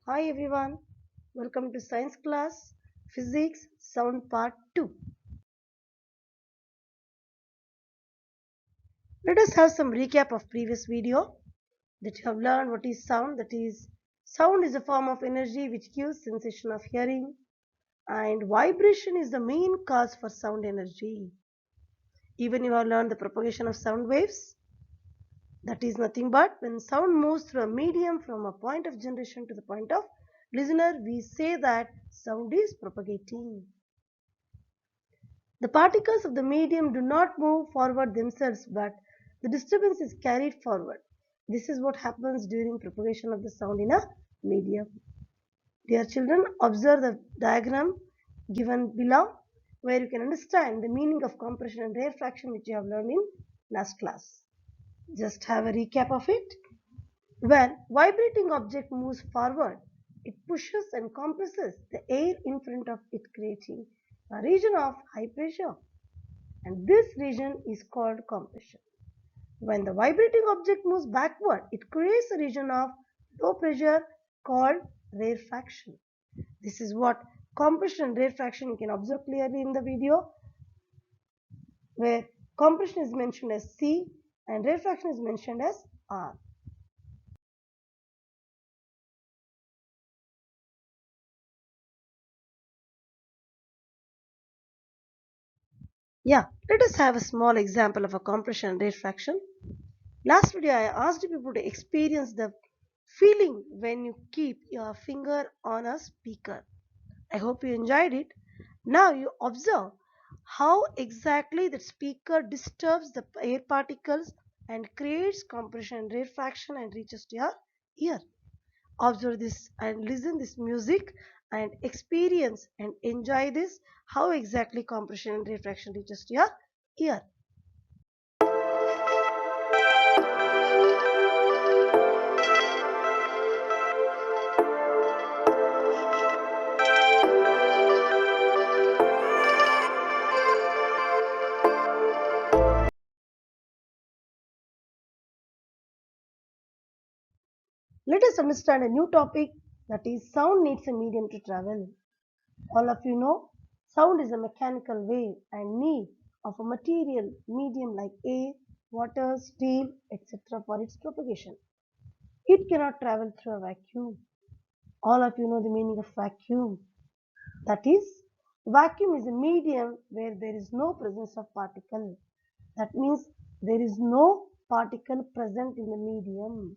Hi everyone, welcome to Science class, Physics Sound Part 2. Let us have some recap of previous video that you have learned what is sound. That is, sound is a form of energy which gives sensation of hearing, and vibration is the main cause for sound energy. Even you have learned the propagation of sound waves. That is nothing but when sound moves through a medium from a point of generation to the point of listener, we say that sound is propagating. The particles of the medium do not move forward themselves, but the disturbance is carried forward. This is what happens during propagation of the sound in a medium. Dear children, observe the diagram given below where you can understand the meaning of compression and rarefaction which you have learned in last class. Just have a recap of it. When vibrating object moves forward, it pushes and compresses the air in front of it, creating a region of high pressure, and this region is called compression. When the vibrating object moves backward, it creates a region of low pressure called rarefaction. This is what compression and rarefaction you can observe clearly in the video, where compression is mentioned as C and rarefaction is mentioned as R. Yeah, let us have a small example of a compression and rarefaction. Last video I asked people to experience the feeling when you keep your finger on a speaker. I hope you enjoyed it. Now you observe how exactly the speaker disturbs the air particles and creates compression and rarefaction and reaches to your ear. Observe this and listen this music and experience and enjoy this how exactly compression and rarefaction reaches to your ear. Let us understand a new topic, that is sound needs a medium to travel. All of you know sound is a mechanical wave and need of a material medium like air, water, steel, etc. for its propagation. It cannot travel through a vacuum. All of you know the meaning of vacuum. That is, vacuum is a medium where there is no presence of particle. That means there is no particle present in the medium.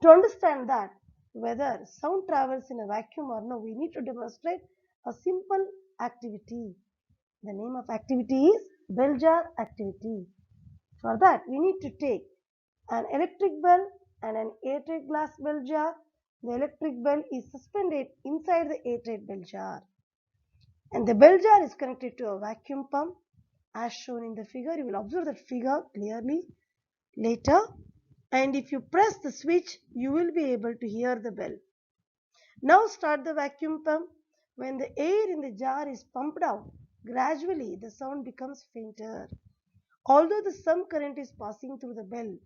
To understand that whether sound travels in a vacuum or no, we need to demonstrate a simple activity. The name of activity is bell jar activity. For that, we need to take an electric bell and an airtight glass bell jar. The electric bell is suspended inside the airtight bell jar, and the bell jar is connected to a vacuum pump as shown in the figure. You will observe that figure clearly later, and if you press the switch, you will be able to hear the bell. Now start the vacuum pump. When the air in the jar is pumped out, gradually the sound becomes fainter. Although the some current is passing through the bell,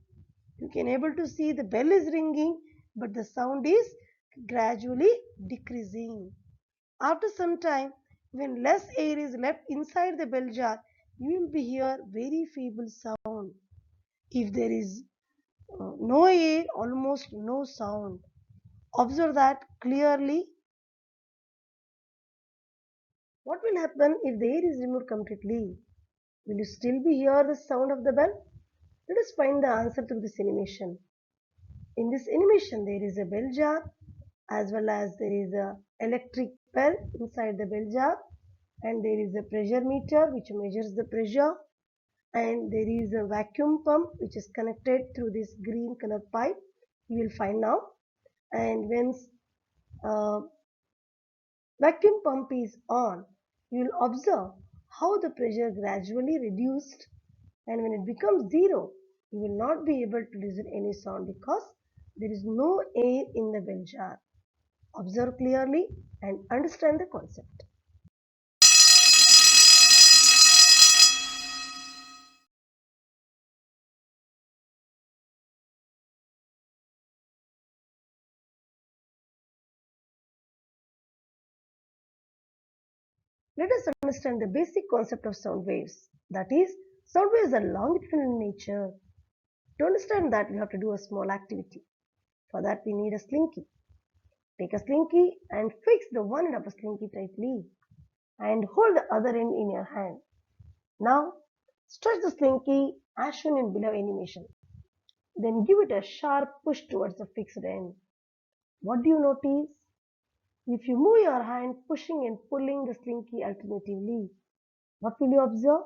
you can able to see the bell is ringing, but the sound is gradually decreasing. After some time, when less air is left inside the bell jar, you will be hear very feeble sound. If there is no air, almost no sound. Observe that clearly. What will happen if the air is removed completely? Will you still be hear the sound of the bell? Let us find the answer through this animation. In this animation, there is a bell jar as well as there is a electric bell inside the bell jar, and there is a pressure meter which measures the pressure, and there is a vacuum pump which is connected through this green color pipe. You will find now, and when uh, vacuum pump is on, you will observe how the pressure gradually reduced, and when it becomes zero, you will not be able to listen any sound because there is no air in the bell jar. Observe clearly and understand the concept. Let us understand the basic concept of sound waves. That is, sound waves are longitudinal in nature. To understand that, we have to do a small activity. For that, we need a slinky. Take a slinky and fix the one end of a slinky tightly and hold the other end in your hand. Now, stretch the slinky as shown in below animation. Then give it a sharp push towards the fixed end. What do you notice? If you move your hand pushing and pulling the slinky alternatively, what will you observe?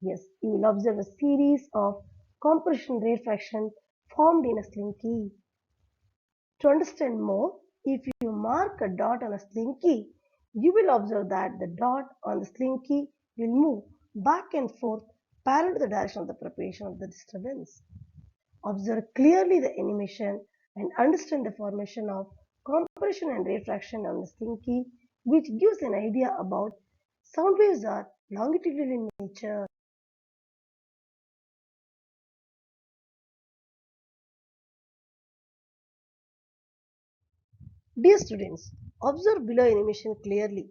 Yes, you will observe a series of compression rarefaction formed in a slinky. To understand more, if you mark a dot on a slinky, you will observe that the dot on the slinky will move back and forth parallel to the direction of the propagation of the disturbance. Observe clearly the animation and understand the formation of compression and refraction on the slinky, which gives an idea about sound waves are longitudinal in nature. Dear students, observe below animation clearly.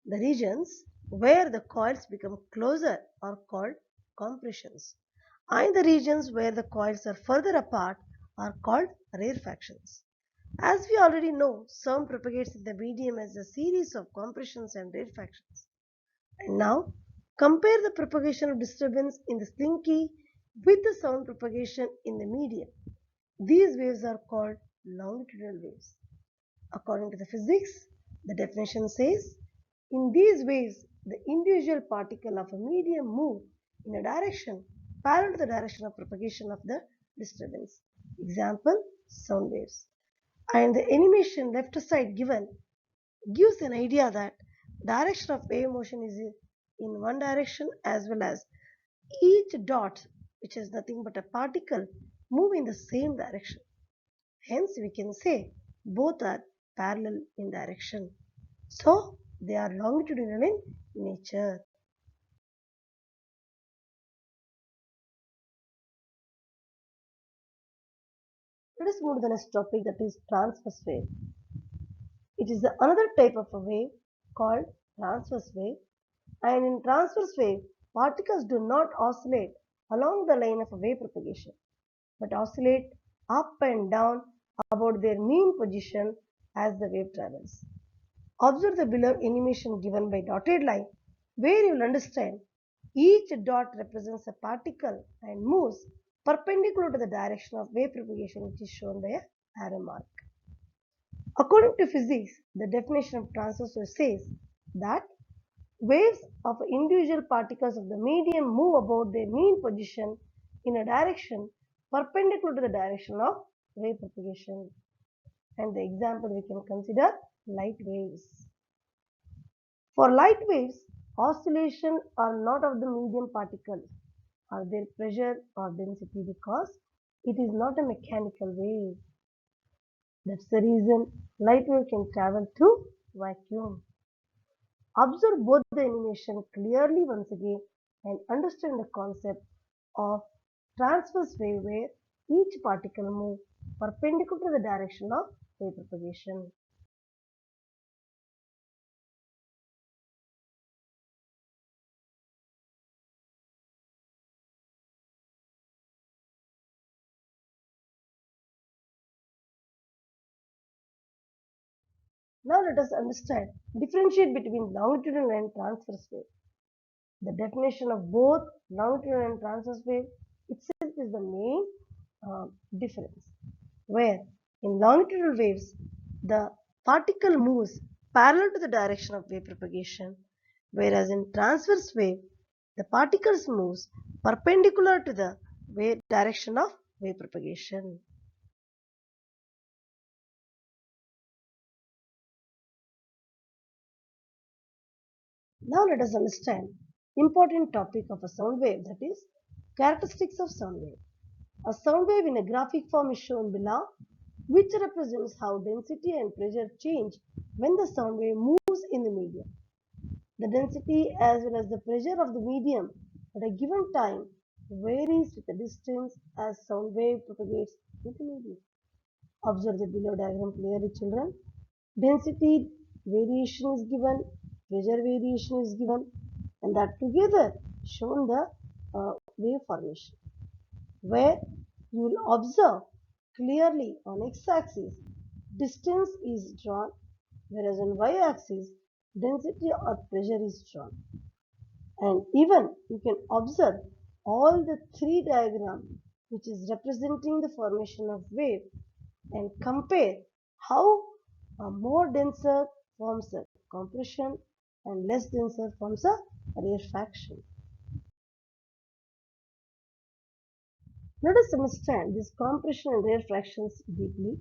The regions where the coils become closer are called compressions, and the regions where the coils are further apart are called rarefactions. As we already know, sound propagates in the medium as a series of compressions and rarefactions. And now, compare the propagation of disturbance in the slinky with the sound propagation in the medium. These waves are called longitudinal waves. According to the physics, the definition says, in these waves, the individual particle of a medium move in a direction parallel to the direction of propagation of the disturbance. Example, sound waves. And the animation left side given gives an idea that direction of wave motion is in one direction as well as each dot, which is nothing but a particle, move in the same direction. Hence, we can say both are parallel in direction. So, they are longitudinal in nature. Let us move to the next topic, that is transverse wave. It is another type of a wave called transverse wave, and in transverse wave, particles do not oscillate along the line of a wave propagation, but oscillate up and down about their mean position as the wave travels. Observe the below animation given by dotted line, where you will understand each dot represents a particle and moves perpendicular to the direction of wave propagation, which is shown by a arrow mark. According to physics, the definition of transverse wave says that waves of individual particles of the medium move about their mean position in a direction perpendicular to the direction of wave propagation. And the example we can consider light waves. For light waves, oscillation are not of the medium particles or their pressure or density because it is not a mechanical wave. That's the reason light wave can travel through vacuum. Observe both the animation clearly once again and understand the concept of transverse wave where each particle moves perpendicular to the direction of wave propagation. Now let us understand, differentiate between longitudinal and transverse wave. The definition of both longitudinal and transverse wave itself is the main difference. Where in longitudinal waves, the particle moves parallel to the direction of wave propagation, whereas in transverse wave, the particles moves perpendicular to the wave direction of wave propagation. Now let us understand important topic of a sound wave, that is characteristics of sound wave. A sound wave in a graphic form is shown below, which represents how density and pressure change when the sound wave moves in the medium. The density as well as the pressure of the medium at a given time varies with the distance as sound wave propagates in the medium. Observe the below diagram clearly, children. Density variation is given, pressure variation is given, and that together shown the wave formation, where you will observe clearly on x-axis distance is drawn, whereas on y-axis density or pressure is drawn. And even you can observe all the three diagrams which is representing the formation of wave and compare how a more denser forms a compression and less denser forms a rarefaction. Let us understand this compression and rarefactions deeply.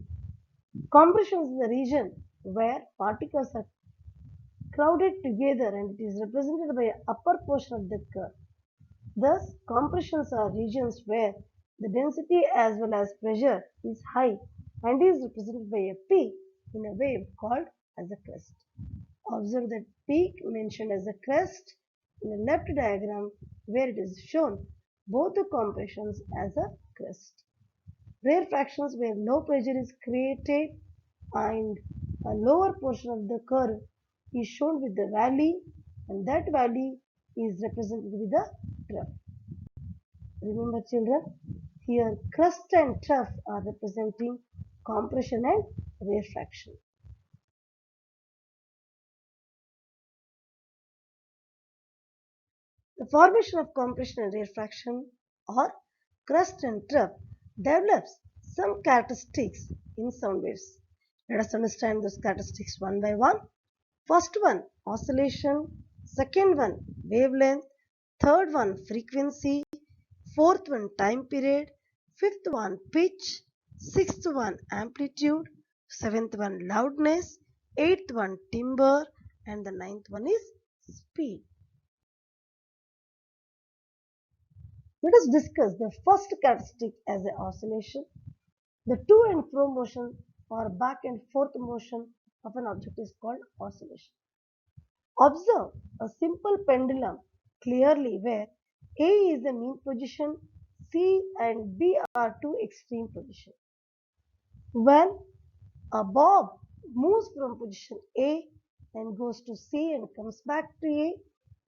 Compression is the region where particles are crowded together and it is represented by the upper portion of the curve. Thus, compressions are regions where the density as well as pressure is high and is represented by a peak in a wave called as a crest. Observe that peak mentioned as a crest in the left diagram where it is shown both the compressions as a crest. Rarefactions where low pressure is created and a lower portion of the curve is shown with the valley, and that valley is represented with the trough. Remember children, here crest and trough are representing compression and rarefaction. The formation of compression and rarefaction or crest and trough develops some characteristics in sound waves. Let us understand those characteristics one by one. First one, oscillation. Second one, wavelength. Third one, frequency. Fourth one, time period. Fifth one, pitch. Sixth one, amplitude. Seventh one, loudness. Eighth one, timbre. And the ninth one is speed. Let us discuss the first characteristic as an oscillation. The to and fro motion or back and forth motion of an object is called oscillation. Observe a simple pendulum clearly where A is the mean position, C and B are two extreme positions. When a bob moves from position A and goes to C and comes back to A,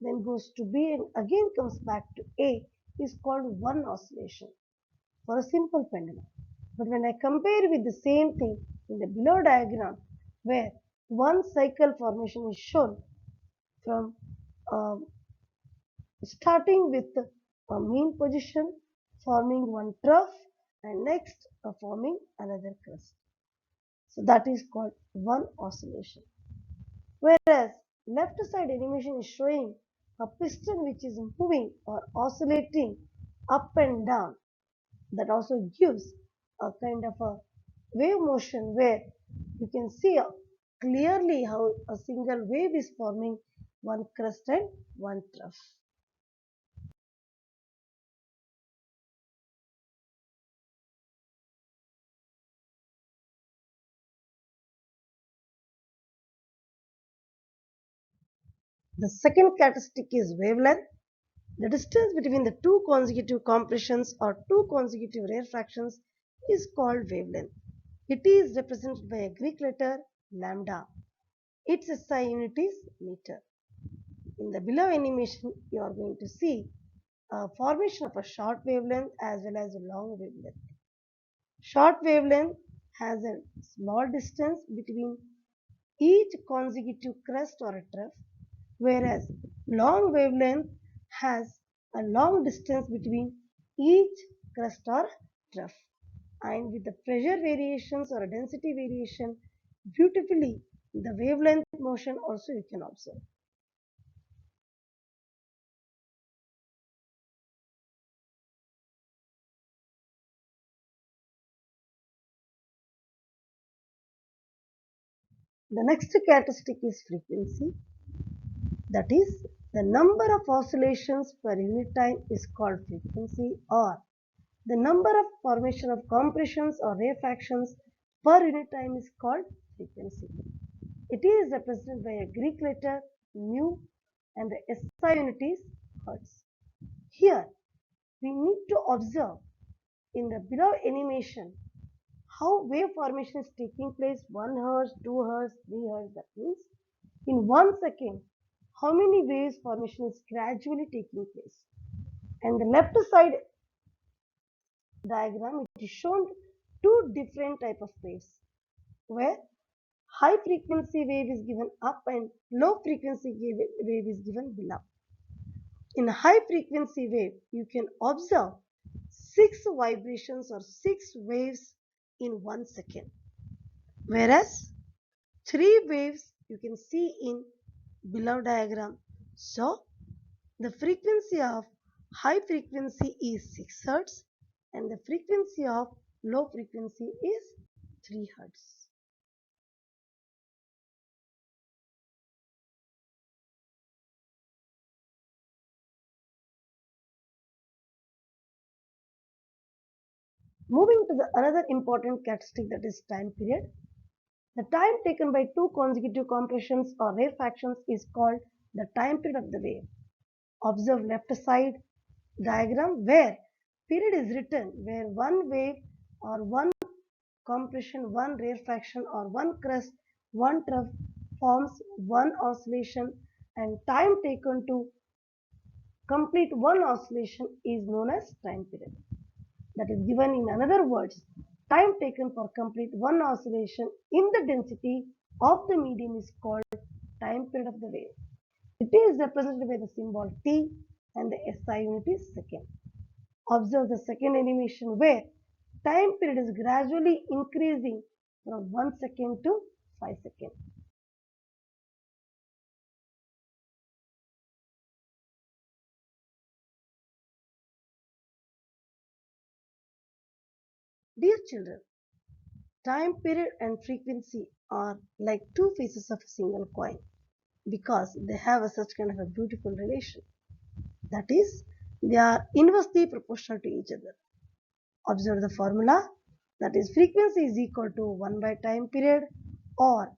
then goes to B and again comes back to A, is called one oscillation for a simple pendulum. But when I compare with the same thing in the below diagram where one cycle formation is shown from uh, starting with a mean position forming one trough and next forming another crest. So that is called one oscillation. Whereas left side animation is showing a piston which is moving or oscillating up and down. That also gives a kind of a wave motion where you can see clearly how a single wave is forming one crest and one trough. The second characteristic is wavelength. The distance between the two consecutive compressions or two consecutive rarefactions is called wavelength. It is represented by a Greek letter lambda. Its SI unit is meter. In the below animation, you are going to see a formation of a short wavelength as well as a long wavelength. Short wavelength has a small distance between each consecutive crest or a trough, whereas long wavelength has a long distance between each crest or trough. And with the pressure variations or density variation, beautifully the wavelength motion also you can observe. The next characteristic is frequency. That is, the number of oscillations per unit time is called frequency, or the number of formation of compressions or rarefactions per unit time is called frequency. It is represented by a Greek letter mu and the SI unit is hertz. Here we need to observe in the below animation how wave formation is taking place 1 hertz, 2 hertz, 3 hertz. That means in 1 second how many waves formation is gradually taking place. And the left side diagram, it is shown two different type of waves, where high frequency wave is given up and low frequency wave is given below. In a high frequency wave, you can observe 6 vibrations or 6 waves in 1 second, whereas 3 waves you can see in below diagram. So the frequency of high frequency is 6 Hz and the frequency of low frequency is 3 Hz. Moving to the another important characteristic, that is time period. The time taken by two consecutive compressions or rarefactions is called the time period of the wave. Observe left side diagram where period is written where one wave or one compression, one rarefaction or one crest, one trough forms one oscillation, and time taken to complete one oscillation is known as time period. That is given in another words, time taken for complete one oscillation in the density of the medium is called time period of the wave. It is represented by the symbol T and the SI unit is second. Observe the second animation where time period is gradually increasing from 1 second to 5 seconds. Dear children, time period and frequency are like two faces of a single coin because they have a such kind of a beautiful relation. That is, they are inversely proportional to each other. Observe the formula, that is frequency is equal to 1 by time period or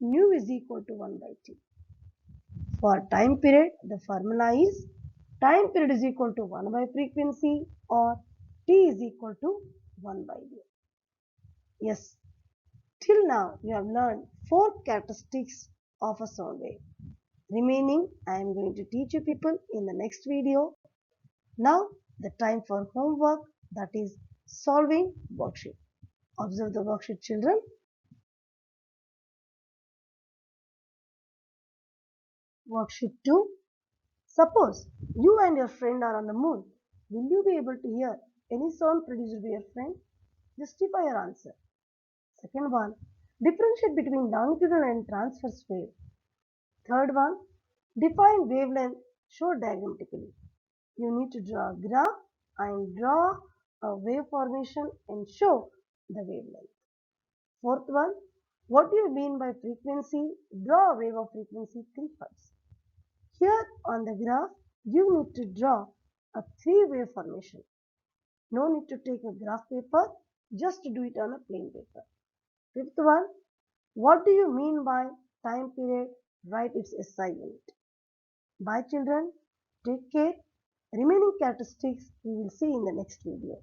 nu is equal to 1 by t. For time period, the formula is time period is equal to 1 by frequency or t is equal to 1 by v. Yes, till now you have learned 4 characteristics of a sound wave. Remaining, I am going to teach you people in the next video. Now, the time for homework, that is solving worksheet. Observe the worksheet, children. Worksheet 2. Suppose you and your friend are on the moon. Will you be able to hear any sound produced by your friend? Justify your answer. Second one, differentiate between longitudinal and transverse wave. Third one, define wavelength, show diagrammatically. You need to draw a graph and draw a wave formation and show the wavelength. Fourth one, what do you mean by frequency? Draw a wave of frequency 3 Hz. Here on the graph, you need to draw a 3-wave formation. No need to take a graph paper, just to do it on a plain paper. Fifth one, what do you mean by time period? Write its SI unit. Bye children, take care. Remaining characteristics we will see in the next video.